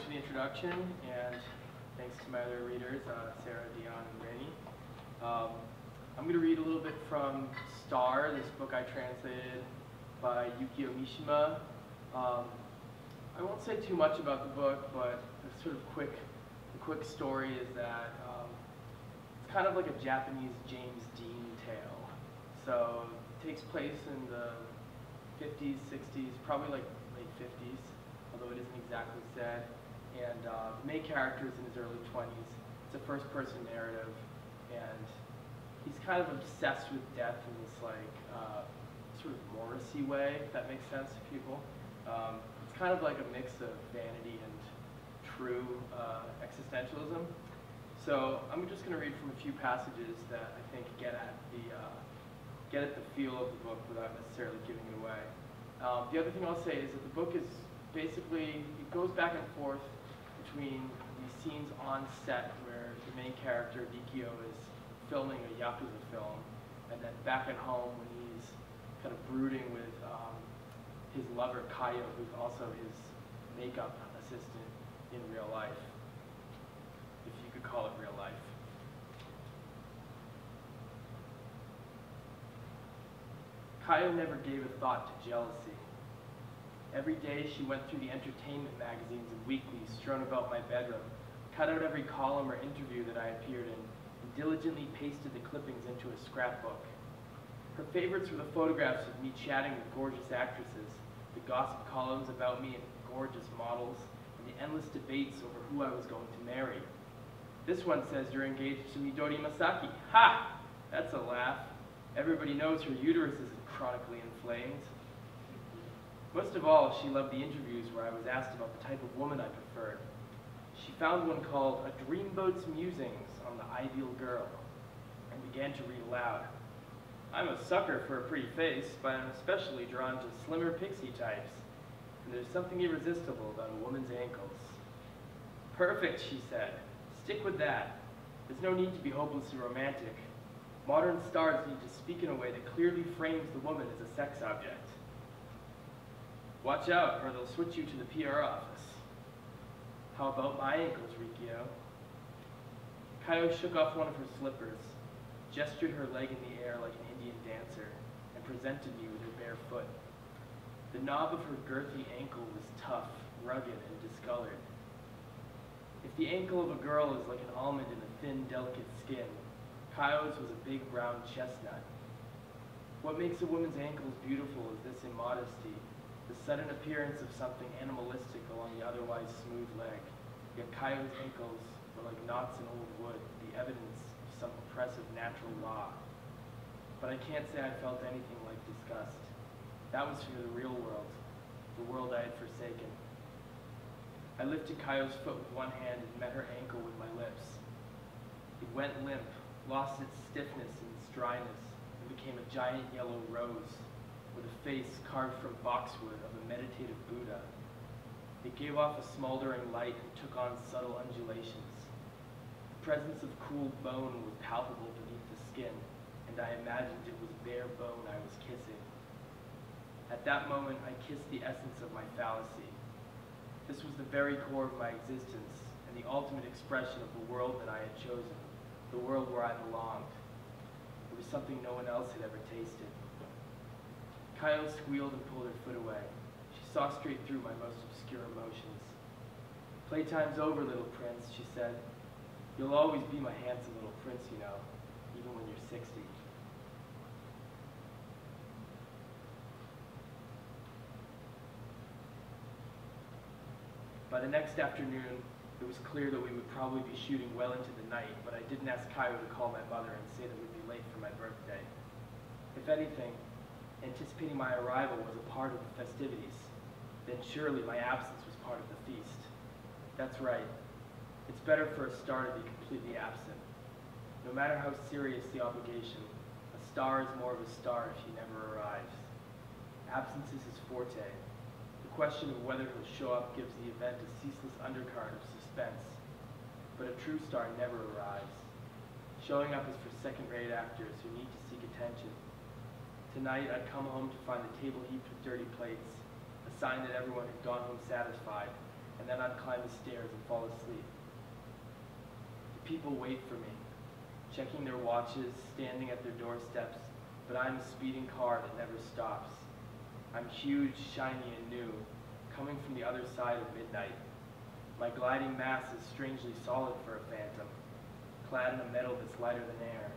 for the introduction, and thanks to my other readers, Sarah, Dion, and Rainey. I'm going to read a little bit from Star, this book I translated by Yukio Mishima. I won't say too much about the book, but the sort of quick story is that it's kind of like a Japanese James Dean tale. So it takes place in the 50s, 60s, probably like late 50s, although it isn't exactly said. And the main character is in his early 20s. It's a first-person narrative, and he's kind of obsessed with death in this like sort of Morrissey way, if that makes sense to people. It's kind of like a mix of vanity and true existentialism. So I'm just going to read from a few passages that I think get at the feel of the book without necessarily giving it away. The other thing I'll say is that the book is basically, it goes back and forth between these scenes on set where the main character, Yukio, is filming a Yakuza film, and then back at home when he's kind of brooding with his lover, Kaio, who's also his makeup assistant in real life, if you could call it real life. Kaio never gave a thought to jealousy. Every day she went through the entertainment magazines and weeklies strewn about my bedroom, cut out every column or interview that I appeared in, and diligently pasted the clippings into a scrapbook. Her favorites were the photographs of me chatting with gorgeous actresses, the gossip columns about me and gorgeous models, and the endless debates over who I was going to marry. This one says you're engaged to Midori Masaki. Ha! That's a laugh. Everybody knows her uterus isn't chronically inflamed. Most of all, she loved the interviews where I was asked about the type of woman I preferred. She found one called A Dreamboat's Musings on the Ideal Girl, and began to read aloud. I'm a sucker for a pretty face, but I'm especially drawn to slimmer pixie types, and there's something irresistible about a woman's ankles. Perfect, she said. Stick with that. There's no need to be hopelessly romantic. Modern stars need to speak in a way that clearly frames the woman as a sex object. Watch out, or they'll switch you to the PR office. How about my ankles, Rikio? Kaio shook off one of her slippers, gestured her leg in the air like an Indian dancer, and presented me with her bare foot. The knob of her girthy ankle was tough, rugged, and discolored. If the ankle of a girl is like an almond in a thin, delicate skin, Kaio's was a big brown chestnut. What makes a woman's ankles beautiful is this immodesty, the sudden appearance of something animalistic along the otherwise smooth leg. Yet Kaio's ankles were like knots in old wood, the evidence of some oppressive natural law. But I can't say I felt anything like disgust. That was for the real world, the world I had forsaken. I lifted Kaio's foot with one hand and met her ankle with my lips. It went limp, lost its stiffness and its dryness, and became a giant yellow rose, with a face carved from boxwood of a meditative Buddha. It gave off a smoldering light and took on subtle undulations. The presence of cool bone was palpable beneath the skin, and I imagined it was bare bone I was kissing. At that moment, I kissed the essence of my fallacy. This was the very core of my existence, and the ultimate expression of the world that I had chosen, the world where I belonged. It was something no one else had ever tasted. Kaio squealed and pulled her foot away. She saw straight through my most obscure emotions. Playtime's over, little prince, she said. You'll always be my handsome little prince, you know, even when you're 60. By the next afternoon, it was clear that we would probably be shooting well into the night, but I didn't ask Kaio to call my mother and say that we'd be late for my birthday. If anything, anticipating my arrival was a part of the festivities. Then surely my absence was part of the feast. That's right. It's better for a star to be completely absent. No matter how serious the obligation, a star is more of a star if he never arrives. Absence is his forte. The question of whether he'll show up gives the event a ceaseless undercurrent of suspense. But a true star never arrives. Showing up is for second-rate actors who need to seek attention. Tonight, I'd come home to find the table heaped with dirty plates, a sign that everyone had gone home satisfied, and and then I'd climb the stairs and fall asleep. The people wait for me, checking their watches, standing at their doorsteps, but I'm a speeding car that never stops. I'm huge, shiny, and new, coming from the other side of midnight. My gliding mass is strangely solid for a phantom, clad in a metal that's lighter than air.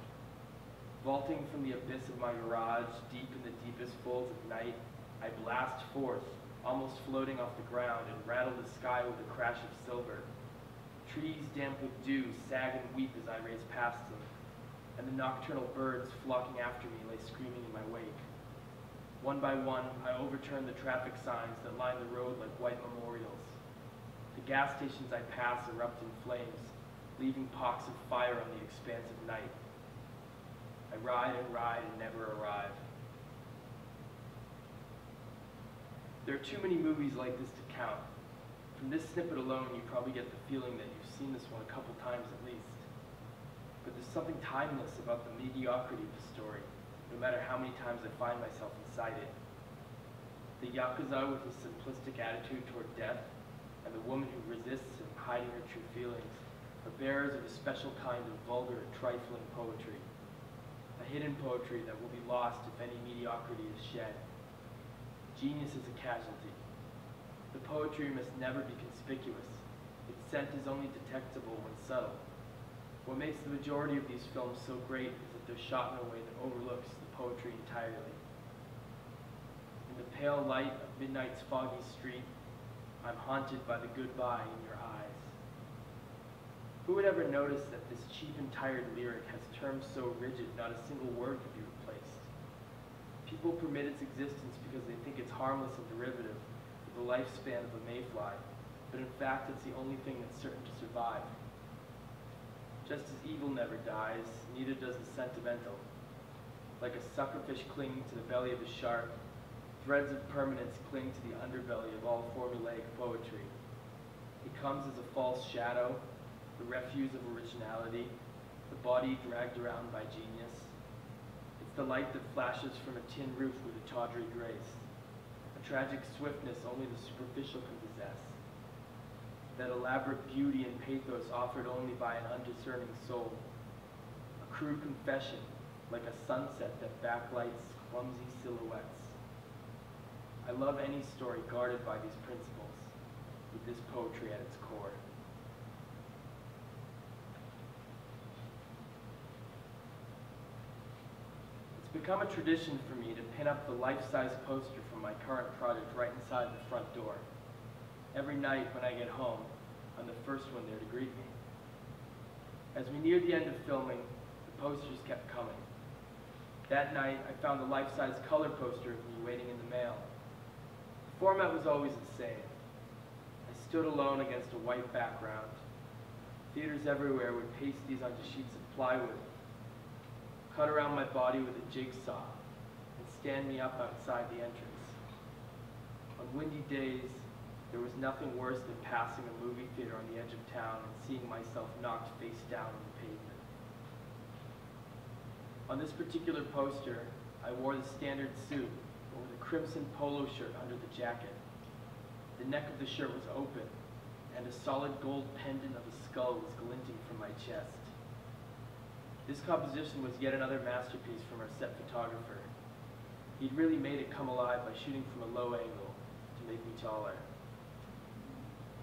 Vaulting from the abyss of my garage, deep in the deepest folds of night, I blast forth, almost floating off the ground, and rattle the sky with a crash of silver. Trees damp with dew sag and weep as I race past them, and the nocturnal birds flocking after me lay screaming in my wake. One by one, I overturn the traffic signs that line the road like white memorials. The gas stations I pass erupt in flames, leaving pox of fire on the expanse of night. I ride and never arrive. There are too many movies like this to count. From this snippet alone, you probably get the feeling that you've seen this one a couple times at least. But there's something timeless about the mediocrity of the story, no matter how many times I find myself inside it. The Yakuza with a simplistic attitude toward death, and the woman who resists in hiding her true feelings, are bearers of a special kind of vulgar, trifling poetry. A hidden poetry that will be lost if any mediocrity is shed. Genius is a casualty. The poetry must never be conspicuous. Its scent is only detectable when subtle. What makes the majority of these films so great is that they're shot in a way that overlooks the poetry entirely. In the pale light of midnight's foggy street, I'm haunted by the goodbye in your eyes. Who would ever notice that this cheap and tired lyric has terms so rigid not a single word could be replaced? People permit its existence because they think it's harmless and derivative of the lifespan of a mayfly, but in fact it's the only thing that's certain to survive. Just as evil never dies, neither does the sentimental. Like a suckerfish clinging to the belly of a shark, threads of permanence cling to the underbelly of all formulaic poetry. It comes as a false shadow, the refuse of originality, the body dragged around by genius. It's the light that flashes from a tin roof with a tawdry grace, a tragic swiftness only the superficial can possess. That elaborate beauty and pathos offered only by an undiscerning soul. A crude confession, like a sunset that backlights clumsy silhouettes. I love any story guarded by these principles, with this poetry at its core. It's become a tradition for me to pin up the life-size poster from my current project right inside the front door. Every night when I get home, I'm the first one there to greet me. As we neared the end of filming, the posters kept coming. That night, I found a life-size color poster of me waiting in the mail. The format was always the same. I stood alone against a white background. Theaters everywhere would paste these onto sheets of plywood, cut around my body with a jigsaw, and stand me up outside the entrance. On windy days, there was nothing worse than passing a movie theater on the edge of town and seeing myself knocked face down on the pavement. On this particular poster, I wore the standard suit with a crimson polo shirt under the jacket. The neck of the shirt was open, and a solid gold pendant of a skull was glinting from my chest. This composition was yet another masterpiece from our set photographer. He'd really made it come alive by shooting from a low angle to make me taller.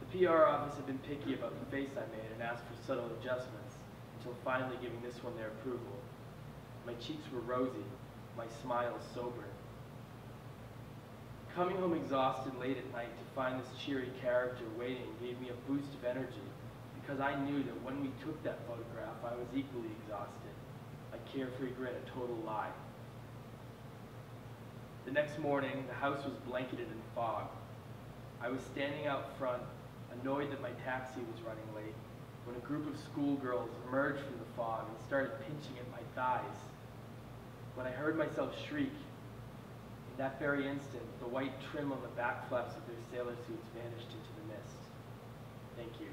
The PR office had been picky about the face I made and asked for subtle adjustments, until finally giving this one their approval. My cheeks were rosy, my smile sober. Coming home exhausted late at night to find this cheery character waiting gave me a boost of energy, because I knew that when we took that photograph, I was equally exhausted. A carefree grin, a total lie. The next morning, the house was blanketed in fog. I was standing out front, annoyed that my taxi was running late, when a group of schoolgirls emerged from the fog and started pinching at my thighs. When I heard myself shriek, in that very instant, the white trim on the back flaps of their sailor suits vanished into the mist. Thank you.